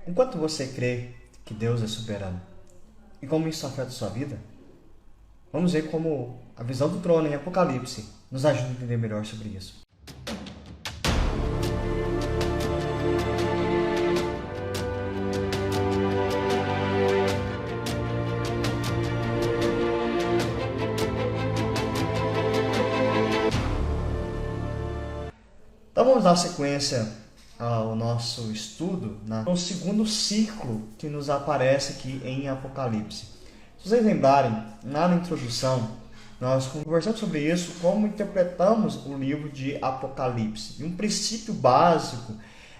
Enquanto você crê que Deus é soberano e como isso afeta a sua vida, vamos ver como a visão do trono em Apocalipse nos ajuda a entender melhor sobre isso. Então vamos dar sequência ao nosso estudo no segundo ciclo que nos aparece aqui em Apocalipse. Se vocês lembrarem, lá na introdução, nós conversamos sobre isso, como interpretamos o livro de Apocalipse. E um princípio básico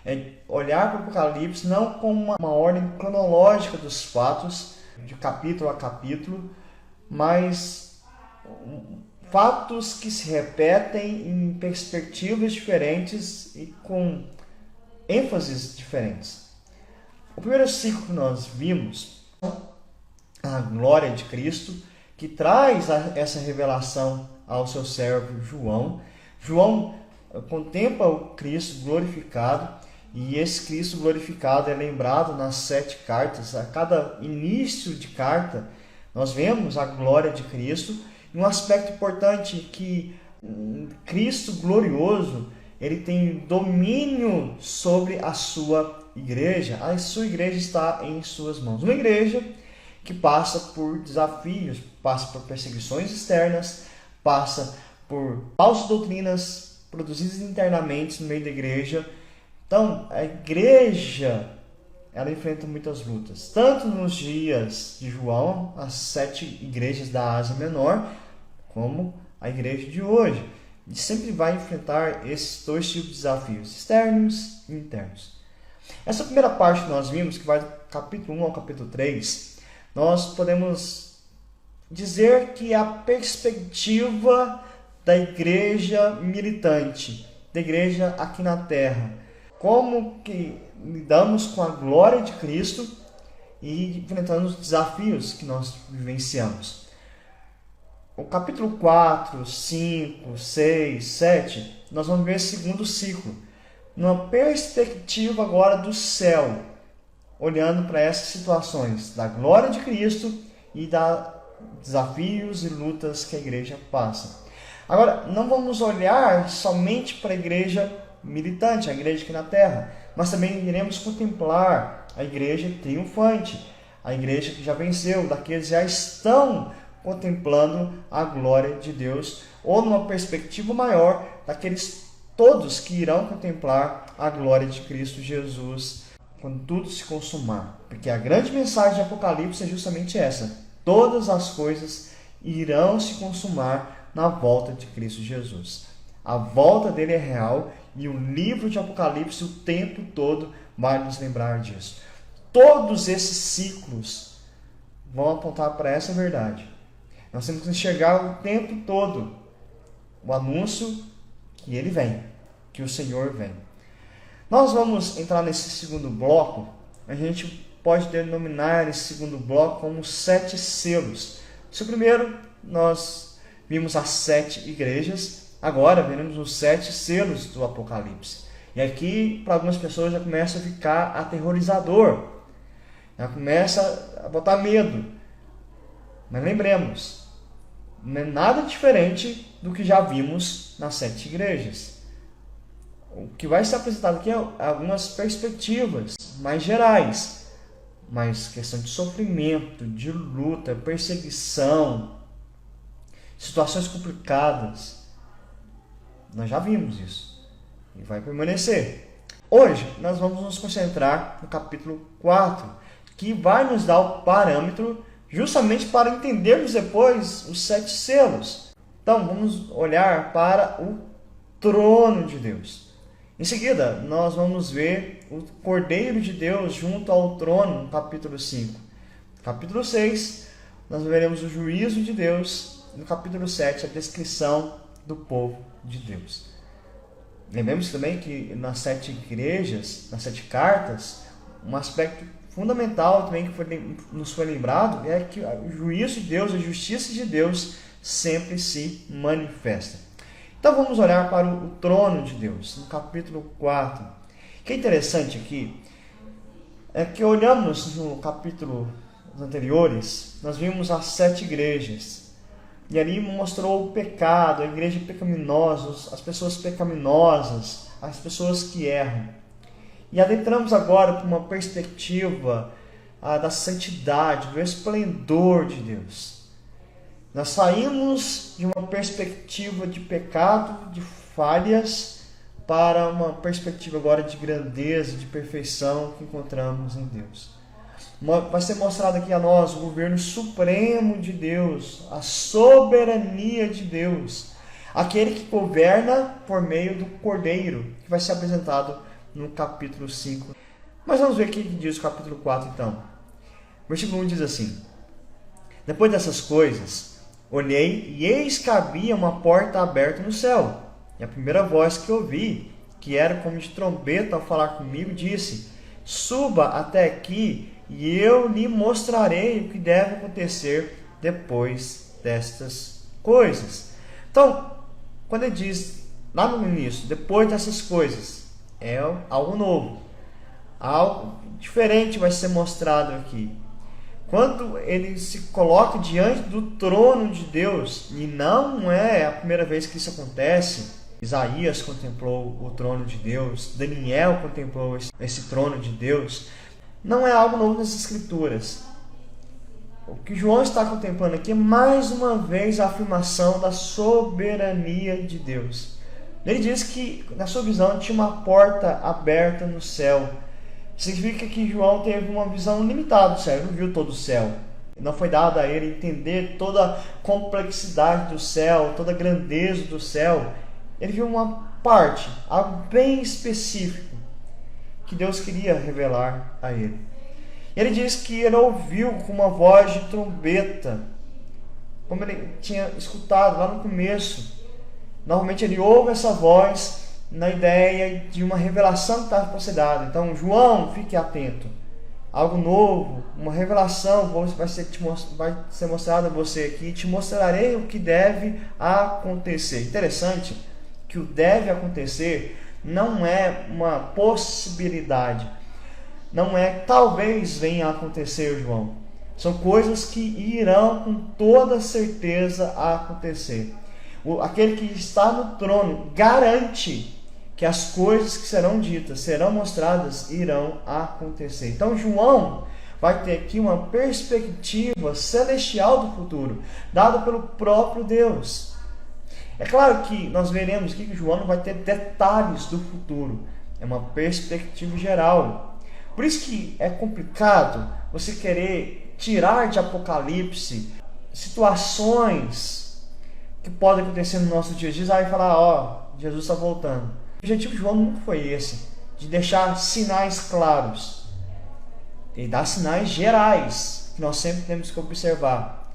é olhar para o Apocalipse não como uma ordem cronológica dos fatos, de capítulo a capítulo, mas fatos que se repetem em perspectivas diferentes e com ênfases diferentes. O primeiro ciclo que nós vimos, a glória de Cristo, que traz essa revelação ao seu servo João. João contempla o Cristo glorificado, e esse Cristo glorificado é lembrado nas 7 cartas. A cada início de carta, nós vemos a glória de Cristo. E um aspecto importante é que Cristo glorioso, ele tem domínio sobre a sua igreja. A sua igreja está em suas mãos. Uma igreja que passa por desafios, passa por perseguições externas, passa por falsas doutrinas produzidas internamente no meio da igreja. Então, a igreja, ela enfrenta muitas lutas, tanto nos dias de João, as 7 igrejas da Ásia Menor, como a igreja de hoje. E sempre vai enfrentar esses 2 tipos de desafios, externos e internos. Essa primeira parte que nós vimos, que vai do capítulo 1 ao capítulo 3, nós podemos dizer que é a perspectiva da igreja militante, da igreja aqui na terra. Como que lidamos com a glória de Cristo e enfrentando os desafios que nós vivenciamos. O capítulo 4, 5, 6, 7, nós vamos ver o segundo ciclo, numa perspectiva agora do céu, olhando para essas situações da glória de Cristo e da desafios e lutas que a igreja passa. Agora, não vamos olhar somente para a igreja militante, a igreja aqui na terra, mas também iremos contemplar a igreja triunfante, a igreja que já venceu, daqueles que já estão contemplando a glória de Deus, ou numa perspectiva maior, daqueles todos que irão contemplar a glória de Cristo Jesus quando tudo se consumar. Porque a grande mensagem de Apocalipse é justamente essa: todas as coisas irão se consumar na volta de Cristo Jesus. A volta dele é real e o livro de Apocalipse o tempo todo vai nos lembrar disso. Todos esses ciclos vão apontar para essa verdade. Nós temos que enxergar o tempo todo o anúncio que ele vem, que o Senhor vem. Nós vamos entrar nesse segundo bloco. A gente pode denominar esse segundo bloco como 7 selos. Se o primeiro nós vimos as 7 igrejas, agora veremos os 7 selos do Apocalipse. E aqui, para algumas pessoas, já começa a ficar aterrorizador. Já começa a botar medo. Mas lembremos, não é nada diferente do que já vimos nas 7 igrejas. O que vai ser apresentado aqui é algumas perspectivas mais gerais, mas questão de sofrimento, de luta, perseguição, situações complicadas. Nós já vimos isso e vai permanecer. Hoje nós vamos nos concentrar no capítulo 4, que vai nos dar o parâmetro justamente para entendermos depois os 7 selos. Então vamos olhar para o trono de Deus. Em seguida, nós vamos ver o Cordeiro de Deus junto ao trono, no capítulo 5. No capítulo 6, nós veremos o juízo de Deus. No capítulo 7, a descrição do povo de Deus. Lembremos também que nas 7 igrejas, nas 7 cartas, um aspecto fundamental também que nos foi lembrado é que o juízo de Deus, a justiça de Deus sempre se manifesta. Então vamos olhar para o trono de Deus, no capítulo 4. O que é interessante aqui, é que olhamos no capítulo anteriores, nós vimos as 7 igrejas. E ali mostrou o pecado, a igreja pecaminosa, as pessoas pecaminosas, as pessoas que erram. E adentramos agora para uma perspectiva da santidade, do esplendor de Deus. Nós saímos de uma perspectiva de pecado, de falhas, para uma perspectiva agora de grandeza, de perfeição que encontramos em Deus. Vai ser mostrado aqui a nós o governo supremo de Deus, a soberania de Deus, aquele que governa por meio do Cordeiro, que vai ser apresentado no capítulo 5. Mas vamos ver o que diz o capítulo 4 então. O versículo 1 diz assim: depois dessas coisas, olhei e eis que havia uma porta aberta no céu. E a primeira voz que ouvi, que era como de trombeta ao falar comigo, disse: suba até aqui e eu lhe mostrarei o que deve acontecer depois destas coisas. Então, quando ele diz lá no início, depois dessas coisas, é algo novo, algo diferente vai ser mostrado aqui. Quando ele se coloca diante do trono de Deus, e não é a primeira vez que isso acontece. Isaías contemplou o trono de Deus, Daniel contemplou esse trono de Deus. Não é algo novo nas Escrituras. O que João está contemplando aqui é mais uma vez a afirmação da soberania de Deus. Ele diz que na sua visão tinha uma porta aberta no céu. Significa que João teve uma visão limitada do céu, ele não viu todo o céu. Não foi dado a ele entender toda a complexidade do céu, toda a grandeza do céu. Ele viu uma parte, algo bem específico, que Deus queria revelar a ele. Ele diz que ele ouviu com uma voz de trombeta, como ele tinha escutado lá no começo. Normalmente ele ouve essa voz na ideia de uma revelação que está para ser dada. Então, João, fique atento. Algo novo, uma revelação vai ser mostrada a você aqui. Te mostrarei o que deve acontecer. Interessante que o deve acontecer não é uma possibilidade. Não é talvez venha a acontecer, João. São coisas que irão com toda certeza acontecer. Aquele que está no trono garante que as coisas que serão ditas, serão mostradas, irão acontecer. Então João vai ter aqui uma perspectiva celestial do futuro, dada pelo próprio Deus. É claro que nós veremos aqui que João não vai ter detalhes do futuro, é uma perspectiva geral. Por isso que é complicado você querer tirar de Apocalipse situações que podem acontecer no nosso dia a dia e falar, Jesus está voltando. O objetivo de João nunca foi esse, de deixar sinais claros. Ele dá sinais gerais, que nós sempre temos que observar.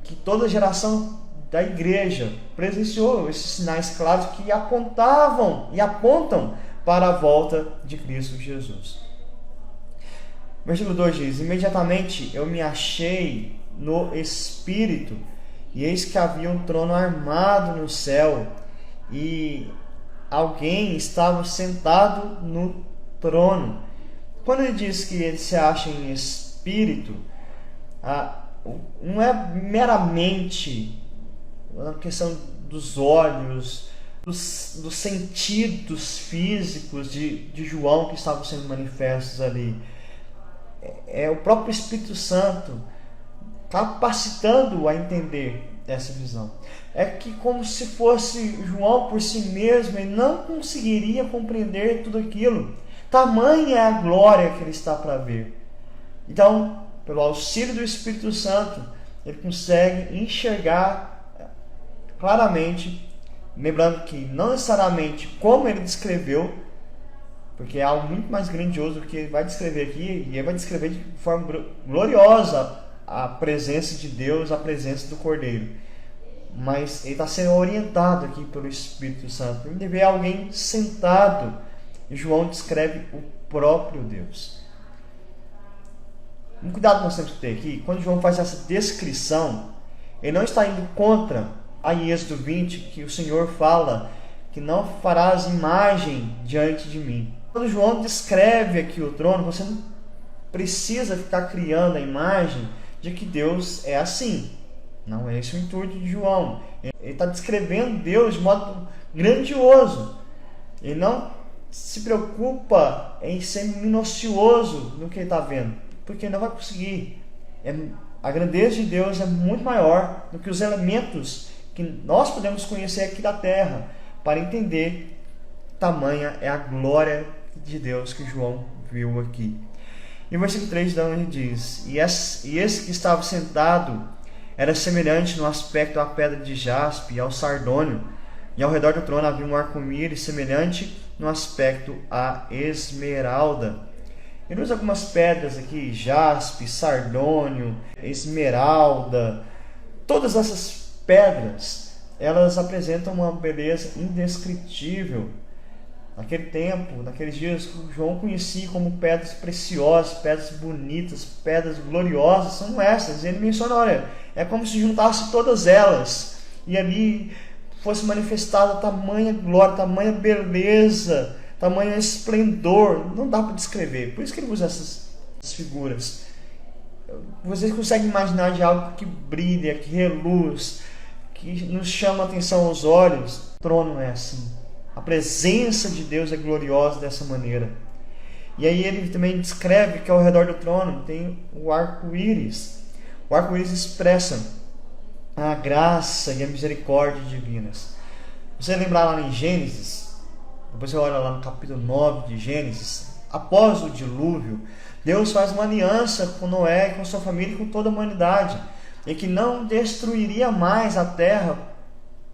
Que toda geração da igreja presenciou esses sinais claros que apontavam e apontam para a volta de Cristo Jesus. Versículo 2 diz: imediatamente eu me achei no Espírito, e eis que havia um trono armado no céu, e alguém estava sentado no trono. Quando ele diz que ele se acha em Espírito, não é meramente uma questão dos olhos, dos sentidos físicos de João que estavam sendo manifestos ali. É o próprio Espírito Santo capacitando-o a entender essa visão. É que como se fosse João por si mesmo, ele não conseguiria compreender tudo aquilo. Tamanha é a glória que ele está para ver. Então, pelo auxílio do Espírito Santo, ele consegue enxergar claramente, lembrando que não necessariamente como ele descreveu, porque é algo muito mais grandioso do que ele vai descrever aqui, e ele vai descrever de forma gloriosa a presença de Deus, a presença do Cordeiro. Mas ele está sendo orientado aqui pelo Espírito Santo. Ele vê alguém sentado, e João descreve o próprio Deus. Um cuidado que nós temos que ter aqui, quando João faz essa descrição, ele não está indo contra a Êxodo 20, que o Senhor fala que não farás imagem diante de mim. Quando João descreve aqui o trono, você não precisa ficar criando a imagem de que Deus é assim. Não é esse o intuito de João. Ele está descrevendo Deus de modo grandioso. Ele não se preocupa em ser minucioso no que ele está vendo, porque não vai conseguir. A grandeza de Deus é muito maior do que os elementos que nós podemos conhecer aqui da terra para entender tamanha é a glória de Deus que João viu aqui. E o versículo 3 da onde diz: e esse que estava sentado era semelhante no aspecto à pedra de jaspe e ao sardônio, e ao redor do trono havia um arco-íris semelhante no aspecto à esmeralda. Ele usa algumas pedras aqui: jaspe, sardônio, esmeralda. Todas essas pedras, elas apresentam uma beleza indescritível. Naquele tempo, naqueles dias, João conhecia como pedras preciosas, pedras bonitas, pedras gloriosas, são essas. Ele menciona, olha, é como se juntasse todas elas e ali fosse manifestada tamanha glória, tamanha beleza, tamanho esplendor. Não dá para descrever, por isso que ele usa essas figuras. Vocês conseguem imaginar de algo que brilha, que reluz, que nos chama a atenção aos olhos? O trono é assim. A presença de Deus é gloriosa dessa maneira. E aí ele também descreve que ao redor do trono tem o arco-íris. O arco-íris expressa a graça e a misericórdia divinas. Você lembrar lá em Gênesis, depois você olha lá no capítulo 9 de Gênesis, após o dilúvio, Deus faz uma aliança com Noé, com sua família e com toda a humanidade, e que não destruiria mais a terra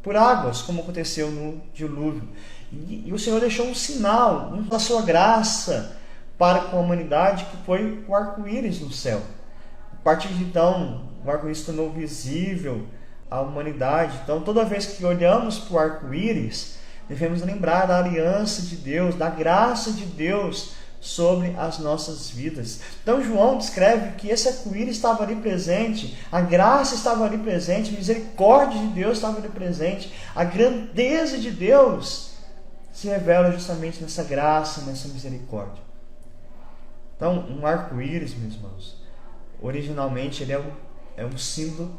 por águas, como aconteceu no dilúvio. E o Senhor deixou um sinal da sua graça para com a humanidade, que foi o arco-íris no céu. A partir de então, o arco-íris se tornou visível à humanidade. Então, toda vez que olhamos para o arco-íris, devemos lembrar da aliança de Deus, da graça de Deus sobre as nossas vidas. Então João descreve que esse arco-íris estava ali presente, a graça estava ali presente, a misericórdia de Deus estava ali presente, a grandeza de Deus se revela justamente nessa graça, nessa misericórdia. Então, um arco-íris, meus irmãos, originalmente ele é um símbolo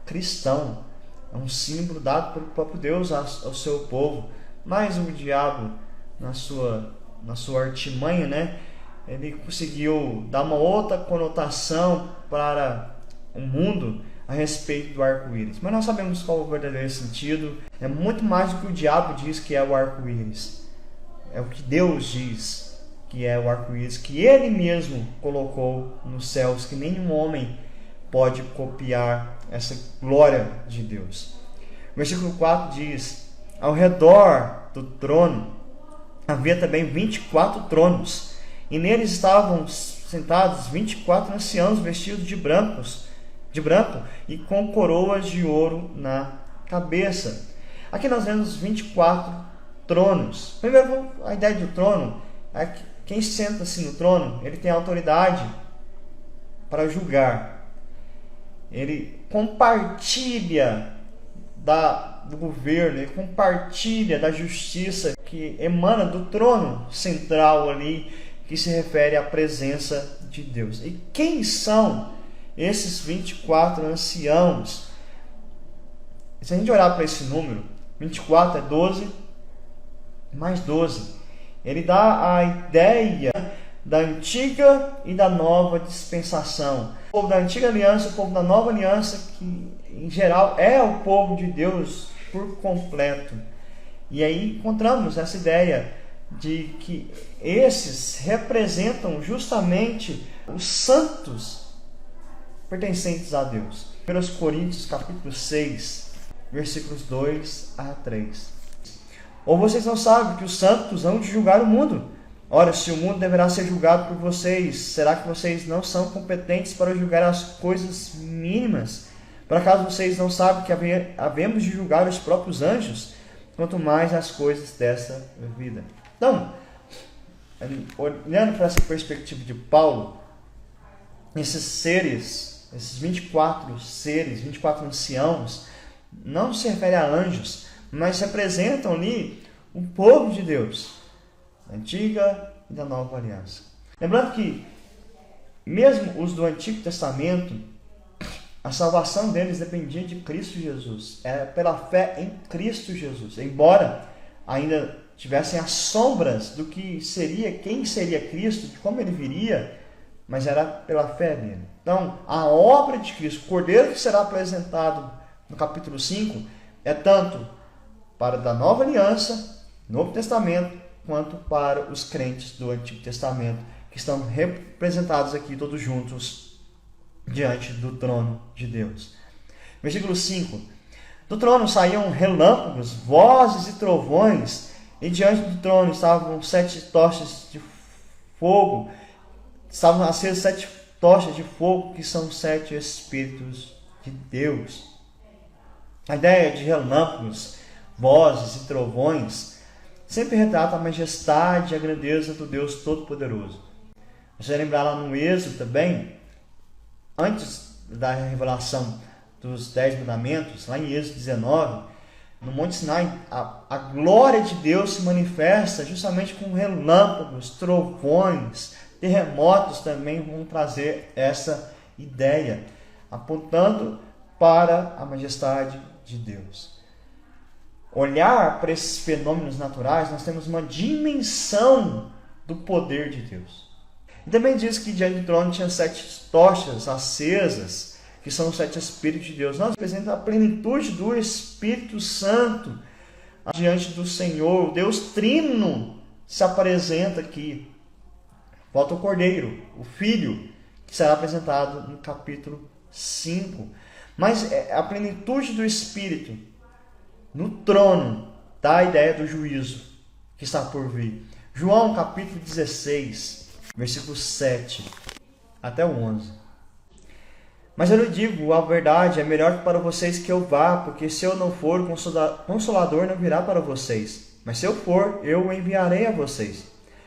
cristão, é um símbolo dado pelo próprio Deus ao seu povo, mas o diabo, na sua artimanha, né, ele conseguiu dar uma outra conotação para o mundo a respeito do arco-íris. Mas nós sabemos qual é o verdadeiro sentido. É muito mais do que o diabo diz que é o arco-íris. É o que Deus diz que é o arco-íris, que Ele mesmo colocou nos céus, que nenhum homem pode copiar essa glória de Deus. O versículo 4 diz: ao redor do trono havia também 24 tronos, e neles estavam sentados 24 anciãos vestidos de branco e com coroas de ouro na cabeça. Aqui nós vemos 24 tronos. Primeiro, a ideia do trono é que quem senta-se no trono, ele tem autoridade para julgar. Ele compartilha do governo, ele compartilha da justiça que emana do trono central ali, que se refere à presença de Deus. E quem são esses 24 anciãos? Se a gente olhar para esse número, 24 é 12 mais 12. Ele dá a ideia da antiga e da nova dispensação. O povo da antiga aliança, o povo da nova aliança, que em geral é o povo de Deus por completo. E aí encontramos essa ideia de que esses representam justamente os santos pertencentes a Deus. 1 Coríntios capítulo 6, versículos 2 a 3. Ou vocês não sabem que os santos hão de julgar o mundo? Ora, se o mundo deverá ser julgado por vocês, será que vocês não são competentes para julgar as coisas mínimas? Por acaso vocês não sabem que havemos de julgar os próprios anjos? Quanto mais as coisas dessa vida. Então, olhando para essa perspectiva de Paulo, esses seres, esses 24 seres, 24 anciãos, não se refere a anjos, mas representam ali o povo de Deus, da antiga e da nova aliança. Lembrando que Mesmo os do Antigo Testamento, a salvação deles dependia de Cristo Jesus. Era pela fé em Cristo Jesus. Embora ainda tivessem as sombras do que seria, quem seria Cristo, de como ele viria, mas era pela fé nele. Então, a obra de Cristo, o Cordeiro que será apresentado no capítulo 5, é tanto para da Nova Aliança, Novo Testamento, quanto para os crentes do Antigo Testamento, que estão representados aqui todos juntos diante do trono de Deus. Versículo 5. Do trono saíam relâmpagos, vozes e trovões, e diante do trono estavam 7 tochas de fogo. Estavam acesas 7 tochas de fogo, que são 7 Espíritos de Deus. A ideia de relâmpagos, vozes e trovões sempre retrata a majestade e a grandeza do Deus Todo-Poderoso. Você lembrar lá no Êxodo também, antes da revelação dos 10 mandamentos, lá em Êxodo 19, no Monte Sinai, a glória de Deus se manifesta justamente com relâmpagos, trovões, terremotos também vão trazer essa ideia, apontando para a majestade de Deus. Olhar para esses fenômenos naturais, nós temos uma dimensão do poder de Deus. E também diz que diante do trono tinha 7 tochas acesas, que são os 7 Espíritos de Deus. Nós apresenta a plenitude do Espírito Santo diante do Senhor. O Deus Trino se apresenta aqui. Falta o Cordeiro, o Filho, que será apresentado no capítulo 5. Mas a plenitude do Espírito no trono dá a ideia do juízo que está por vir. João capítulo 16, versículo 7 até o 11. Mas eu lhe digo a verdade, é melhor para vocês que eu vá, porque se eu não for, o Consolador não virá para vocês. Mas se eu for, eu o enviarei a vocês.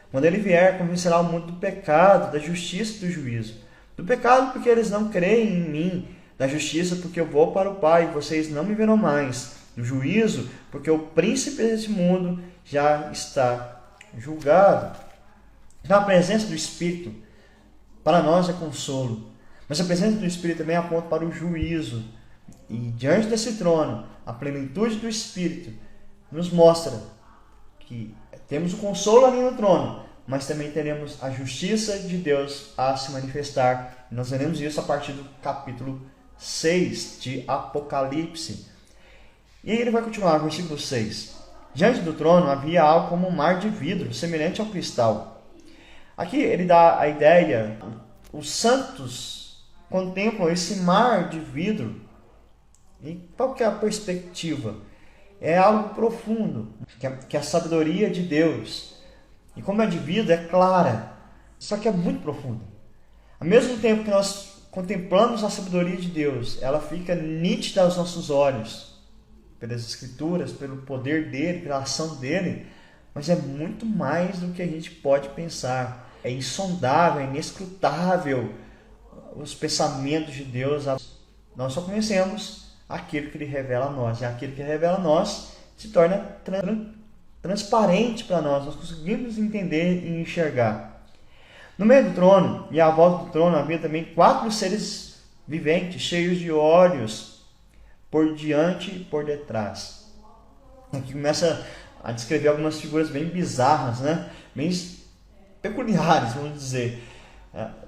Quando ele vier, convencerá o mundo do pecado, da justiça e do juízo. Do pecado, porque eles não creem em mim. Da justiça, porque eu vou para o Pai e vocês não me verão mais. Do juízo, porque o príncipe desse mundo já está julgado. Então, a presença do Espírito para nós é consolo, mas a presença do Espírito também aponta para o juízo. E diante desse trono, a plenitude do Espírito nos mostra que temos o consolo ali no trono, mas também teremos a justiça de Deus a se manifestar. Nós veremos isso a partir do capítulo 6 de Apocalipse. E aí ele vai continuar, versículo 6. Diante do trono havia algo como um mar de vidro, semelhante ao cristal. Aqui ele dá a ideia, os santos contemplam esse mar de vidro. E qual que é a perspectiva? É algo profundo, que é a sabedoria de Deus. E como é de vidro, é clara, só que é muito profunda. Ao mesmo tempo que nós contemplamos a sabedoria de Deus, ela fica nítida aos nossos olhos, pelas Escrituras, pelo poder dele, pela ação dele, mas é muito mais do que a gente pode pensar. É insondável, é inescrutável os pensamentos de Deus. Nós só conhecemos aquilo que ele revela a nós, e aquilo que ele revela a nós se torna transparente para nós, nós conseguimos entender e enxergar. No meio do trono e à volta do trono havia também 4 seres viventes, cheios de olhos por diante e por detrás. Aqui começa a descrever algumas figuras bem bizarras, né? Bem peculiares, vamos dizer.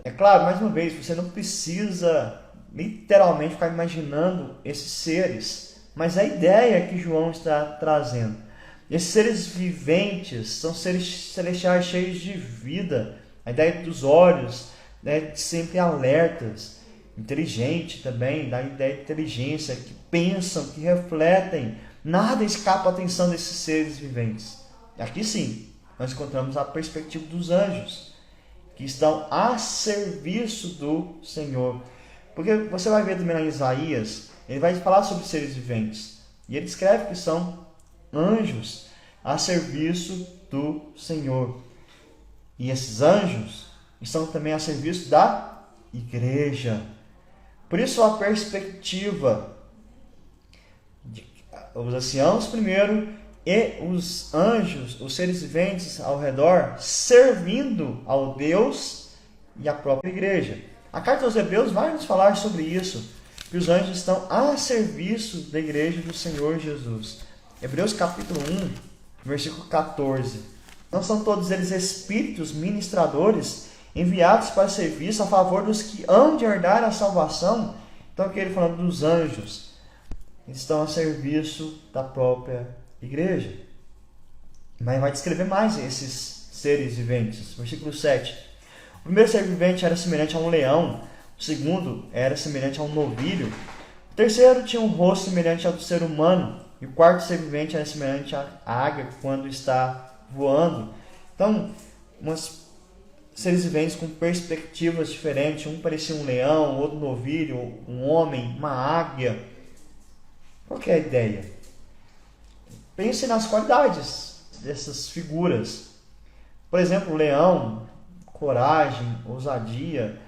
É claro, mais uma vez, você não precisa literalmente ficar imaginando esses seres, mas a ideia que João está trazendo. Esses seres viventes são seres celestiais cheios de vida. A ideia dos olhos, né, sempre alertas, inteligente também, dá a ideia de inteligência, que pensam, que refletem. Nada escapa a atenção desses seres viventes. Aqui sim, nós encontramos a perspectiva dos anjos, que estão a serviço do Senhor. Porque você vai ver também lá em Isaías, ele vai falar sobre seres viventes. E ele escreve que são anjos a serviço do Senhor. E esses anjos estão também a serviço da igreja. Por isso a perspectiva de os anciãos primeiro e os anjos, os seres viventes ao redor, servindo ao Deus e a própria igreja. A carta aos Hebreus vai nos falar sobre isso, que os anjos estão a serviço da igreja do Senhor Jesus. Hebreus capítulo 1, versículo 14. Não são todos eles espíritos ministradores enviados para serviço a favor dos que hão de herdar a salvação? Então aqui ele falando dos anjos, eles estão a serviço da própria igreja. Mas vai descrever mais esses seres viventes. Versículo 7. O primeiro ser vivente era semelhante a um leão, o segundo era semelhante a um novilho, o terceiro tinha um rosto semelhante ao do ser humano, e o quarto ser vivente era semelhante à águia quando está voando. Então, umas seres viventes com perspectivas diferentes, um parecia um leão, outro novilho, um homem, uma águia. Qual que é a ideia? Pense nas qualidades dessas figuras. Por exemplo, o leão, coragem, ousadia,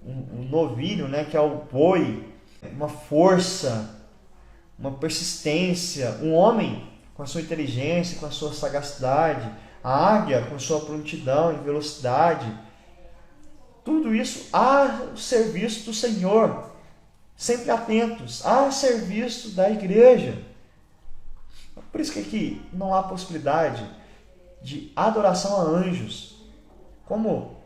um novilho, né, que é o boi, uma força, uma persistência, um homem com a sua inteligência, com a sua sagacidade, a águia com a sua prontidão e velocidade. Tudo isso a serviço do Senhor, sempre atentos, a serviço da igreja. Por isso que aqui não há possibilidade de adoração a anjos. Como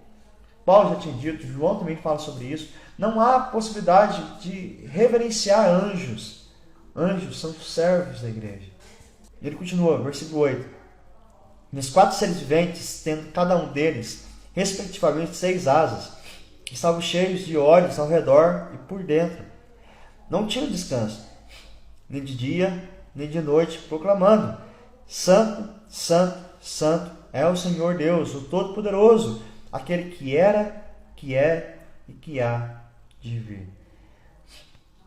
Paulo já tinha dito, João também fala sobre isso, não há possibilidade de reverenciar anjos. Anjos são servos da igreja. E ele continua, versículo 8. E os 4 seres viventes, tendo cada um deles, respectivamente 6 asas, estavam cheios de olhos ao redor e por dentro. Não tinham descanso, nem de dia, nem de noite, proclamando: Santo, Santo, Santo é o Senhor Deus, o Todo-Poderoso, aquele que era, que é e que há de vir.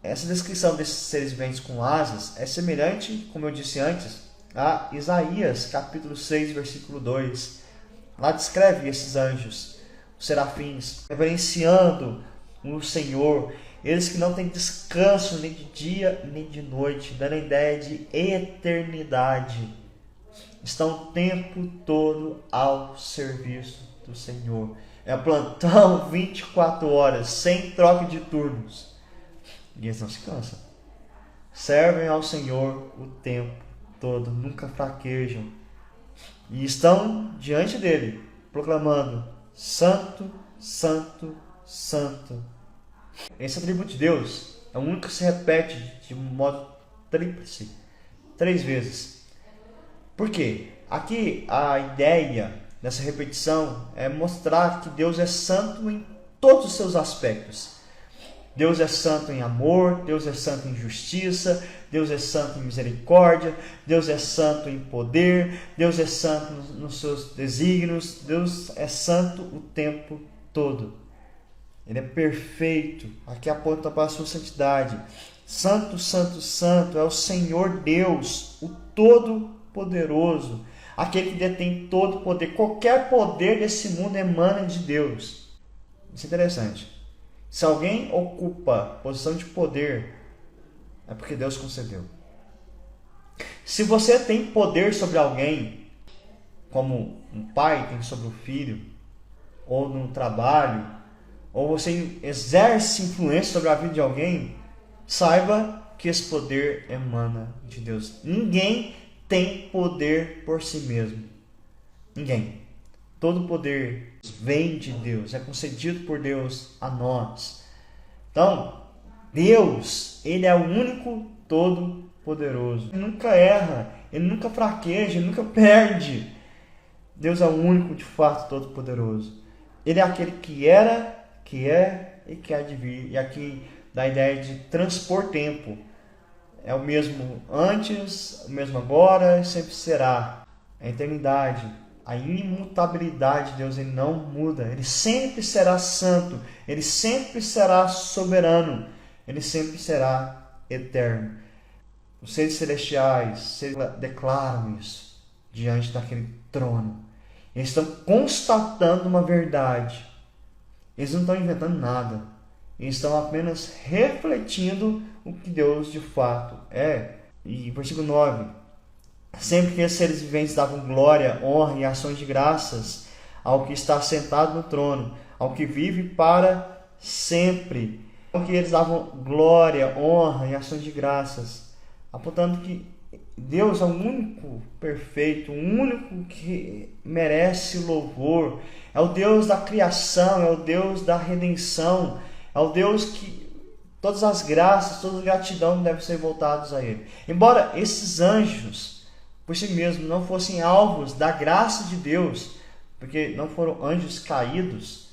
Essa descrição desses seres viventes com asas é semelhante, como eu disse antes, a Isaías, capítulo 6, versículo 2. Lá descreve esses anjos, os serafins, reverenciando o Senhor, eles que não têm descanso nem de dia nem de noite, dando a ideia de eternidade. Estão o tempo todo ao serviço do Senhor. É plantão 24 horas, sem troca de turnos. E eles não se cansam. Servem ao Senhor o tempo todo, nunca fraquejam. E estão diante dele, proclamando: Santo, Santo, Santo. Esse atributo de Deus é o único que se repete de modo tríplice, 3 vezes. Por quê? Aqui a ideia dessa repetição é mostrar que Deus é santo em todos os seus aspectos. Deus é santo em amor, Deus é santo em justiça, Deus é santo em misericórdia, Deus é santo em poder, Deus é santo nos seus desígnios, Deus é santo o tempo todo. Ele é perfeito, aqui aponta para a sua santidade. Santo, santo, santo é o Senhor Deus, o Todo-Poderoso, aquele que detém todo poder. Qualquer poder desse mundo emana de Deus. Isso é interessante. Se alguém ocupa posição de poder, é porque Deus concedeu. Se você tem poder sobre alguém, como um pai tem sobre o filho, ou no trabalho, ou você exerce influência sobre a vida de alguém, saiba que esse poder emana de Deus. Ninguém tem poder por si mesmo. Ninguém. Todo poder vem de Deus, é concedido por Deus a nós. Então, Deus, Ele é o único todo-poderoso. Ele nunca erra, Ele nunca fraqueja, Ele nunca perde. Deus é o único, de fato, todo-poderoso. Ele é aquele que era, que é e que há de vir. E aqui dá a ideia de transpor tempo. É o mesmo antes, o mesmo agora e sempre será. A eternidade, a imutabilidade de Deus, Ele não muda. Ele sempre será santo, Ele sempre será soberano, Ele sempre será eterno. Os seres celestiais declaram isso diante daquele trono. Eles estão constatando uma verdade. Eles não estão inventando nada. Eles estão apenas refletindo o que Deus de fato é. E versículo 9. Sempre que esses seres viventes davam glória, honra e ações de graças ao que está sentado no trono, ao que vive para sempre. Que eles davam glória, honra e ações de graças, apontando que Deus é o único perfeito, o único que merece louvor, é o Deus da criação, é o Deus da redenção, é o Deus que todas as graças, toda a gratidão devem ser voltados a Ele. Embora esses anjos, por si mesmos, não fossem alvos da graça de Deus, porque não foram anjos caídos,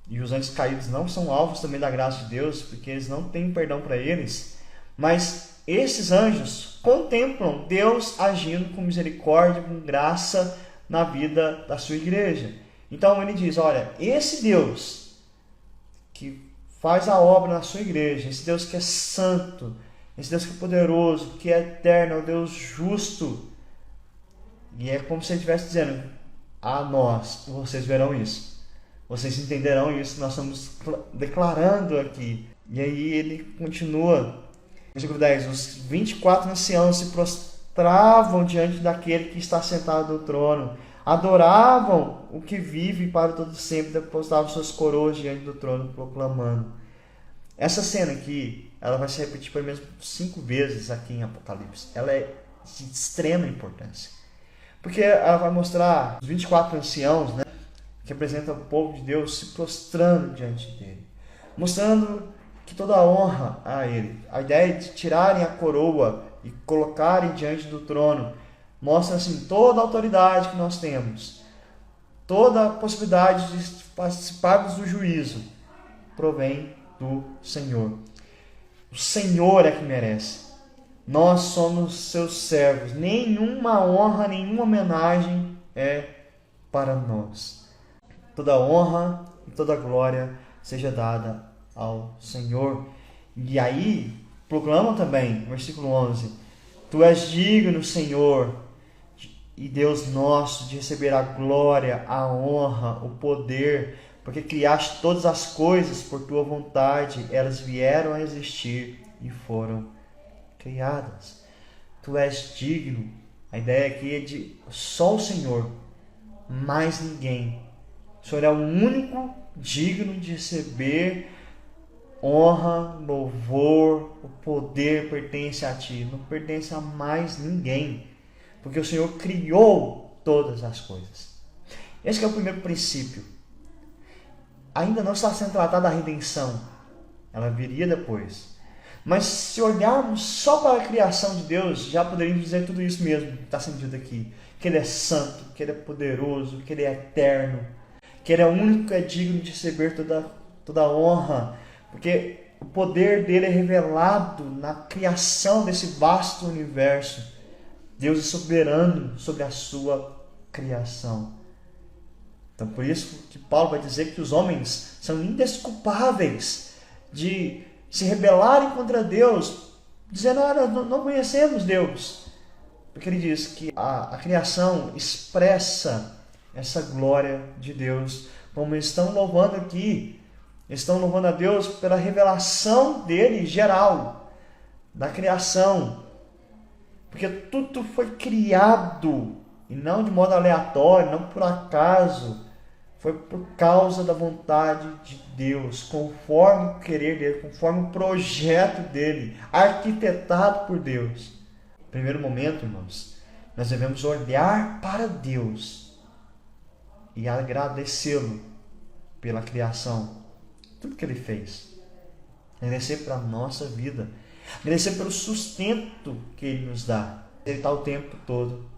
e os anjos caídos não são alvos também da graça de Deus, porque eles não têm perdão para eles, mas esses anjos contemplam Deus agindo com misericórdia, com graça na vida da sua igreja. Então ele diz, olha, esse Deus que faz a obra na sua igreja, esse Deus que é santo, esse Deus que é poderoso, que é eterno, é o Deus justo, e é como se ele estivesse dizendo a nós, vocês verão isso. Vocês entenderão isso, nós estamos declarando aqui. E aí ele continua, versículo 10, os 24 anciãos se prostravam diante daquele que está sentado no trono, adoravam o que vive para todo sempre, depositavam suas coroas diante do trono, proclamando. Essa cena aqui, ela vai se repetir pelo menos 5 vezes aqui em Apocalipse. Ela é de extrema importância, porque ela vai mostrar os 24 anciãos, né, que representa o povo de Deus se prostrando diante dele, mostrando que toda a honra a ele. A ideia de tirarem a coroa e colocarem diante do trono mostra assim toda a autoridade que nós temos, toda a possibilidade de participarmos do juízo provém do Senhor. O Senhor é que merece. Nós somos seus servos. Nenhuma honra, nenhuma homenagem é para nós. Toda honra e toda glória seja dada ao Senhor. E aí, proclama também, versículo 11, Tu és digno, Senhor, e Deus nosso, de receber a glória, a honra, o poder, porque criaste todas as coisas por Tua vontade, elas vieram a existir e foram criadas. Tu és digno. A ideia aqui é de só o Senhor, mais ninguém. O Senhor é o único digno de receber honra, louvor, o poder pertence a Ti, não pertence a mais ninguém, porque o Senhor criou todas as coisas. Esse é o primeiro princípio. Ainda não está sendo tratada a redenção, ela viria depois. Mas se olharmos só para a criação de Deus, já poderíamos dizer tudo isso mesmo que está sendo dito aqui, que Ele é santo, que Ele é poderoso, que Ele é eterno, que Ele é o único que é digno de receber toda a honra, porque o poder dele é revelado na criação desse vasto universo. Deus é soberano sobre a sua criação. Então, por isso que Paulo vai dizer que os homens são indesculpáveis de se rebelarem contra Deus, dizendo, nós não conhecemos Deus. Porque ele diz que a criação expressa essa glória de Deus, como estão louvando aqui. Estão louvando a Deus pela revelação dele geral, da criação. Porque tudo foi criado, e não de modo aleatório, não por acaso. Foi por causa da vontade de Deus, conforme o querer dele, conforme o projeto dele, arquitetado por Deus. No primeiro momento, irmãos, nós devemos olhar para Deus e agradecê-lo pela criação. Tudo que Ele fez. Agradecer para a nossa vida. Agradecer pelo sustento que Ele nos dá. Ele está o tempo todo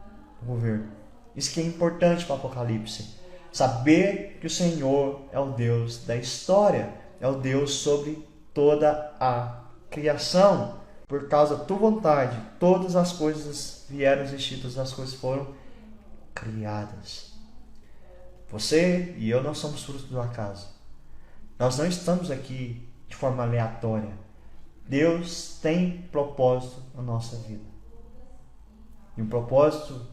no governo. Isso que é importante para o Apocalipse. Saber que o Senhor é o Deus da história. É o Deus sobre toda a criação. Por causa da tua vontade, todas as coisas vieram a existir. Todas as coisas foram criadas. Você e eu não somos fruto do acaso. Nós não estamos aqui de forma aleatória. Deus tem propósito na nossa vida. E o propósito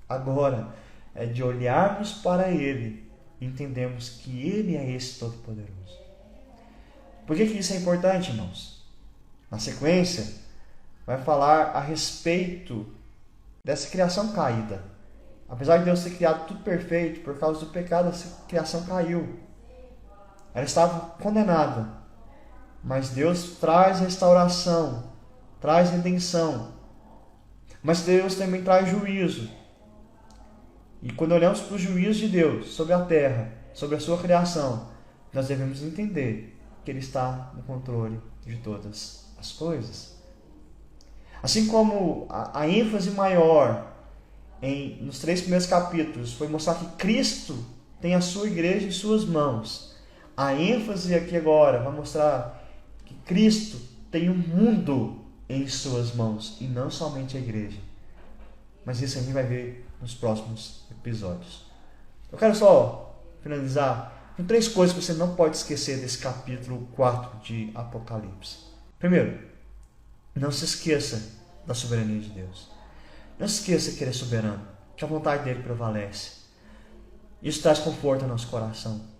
agora é de olharmos para Ele e entendermos que Ele é esse Todo-Poderoso. Por que isso é importante, irmãos? Na sequência, vai falar a respeito dessa criação caída. Apesar de Deus ter criado tudo perfeito, por causa do pecado, essa criação caiu. ela estava condenada, mas Deus traz restauração, traz redenção, mas Deus também traz juízo. E quando olhamos para o juízo de Deus sobre a terra, sobre a sua criação, nós devemos entender que Ele está no controle de todas as coisas. Assim como a ênfase maior nos 3 primeiros capítulos foi mostrar que Cristo tem a sua igreja em suas mãos, a ênfase aqui agora vai mostrar que Cristo tem o mundo em suas mãos e não somente a igreja. Mas isso a gente vai ver nos próximos episódios. Eu quero só finalizar com 3 coisas que você não pode esquecer desse capítulo 4 de Apocalipse. Primeiro, não se esqueça da soberania de Deus. Não se esqueça que Ele é soberano, que a vontade dEle prevalece. Isso traz conforto ao nosso coração.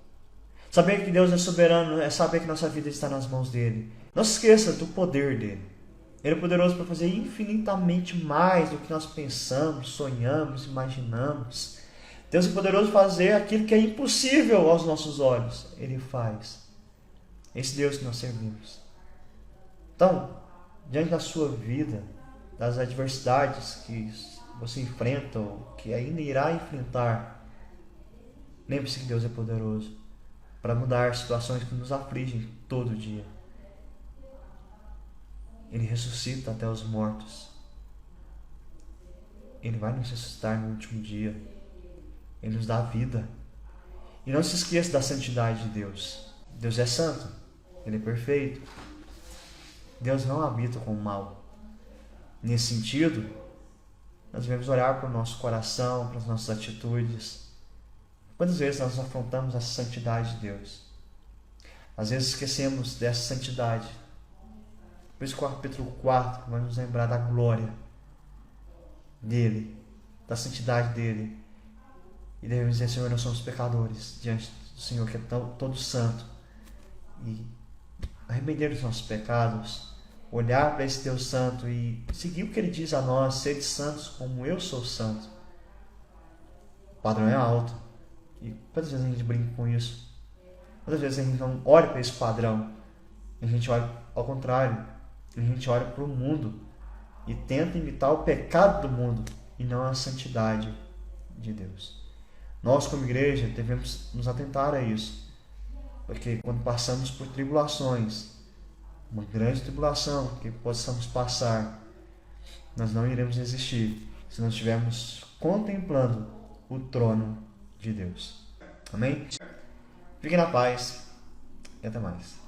Saber que Deus é soberano é saber que nossa vida está nas mãos dEle. Não se esqueça do poder dEle. Ele é poderoso para fazer infinitamente mais do que nós pensamos, sonhamos, imaginamos. Deus é poderoso para fazer aquilo que é impossível aos nossos olhos. Ele faz. Esse Deus que nós servimos. Então, diante da sua vida, das adversidades que você enfrenta ou que ainda irá enfrentar, lembre-se que Deus é poderoso para mudar situações que nos afligem todo dia. Ele ressuscita até os mortos. Ele vai nos ressuscitar no último dia. Ele nos dá vida. E não se esqueça da santidade de Deus. Deus é santo. Ele é perfeito. Deus não habita com o mal. Nesse sentido, nós devemos olhar para o nosso coração, para as nossas atitudes. Quantas vezes nós afrontamos a santidade de Deus? Às vezes esquecemos dessa santidade. Por isso que o capítulo 4 vai nos lembrar da glória dEle, da santidade dEle. E devemos dizer, Senhor, nós somos pecadores diante do Senhor, que é todo santo. E arrepender dos nossos pecados, olhar para esse Deus santo e seguir o que Ele diz a nós, sede santos como eu sou santo. O padrão é alto. E quantas vezes a gente brinca com isso? Quantas vezes a gente não olha para esse padrão? A gente olha ao contrário. A gente olha para o mundo e tenta imitar o pecado do mundo e não a santidade de Deus. Nós, como igreja, devemos nos atentar a isso, porque quando passamos por tribulações, uma grande tribulação que possamos passar, nós não iremos resistir se não estivermos contemplando o trono de Deus. Amém? Fiquem na paz e até mais.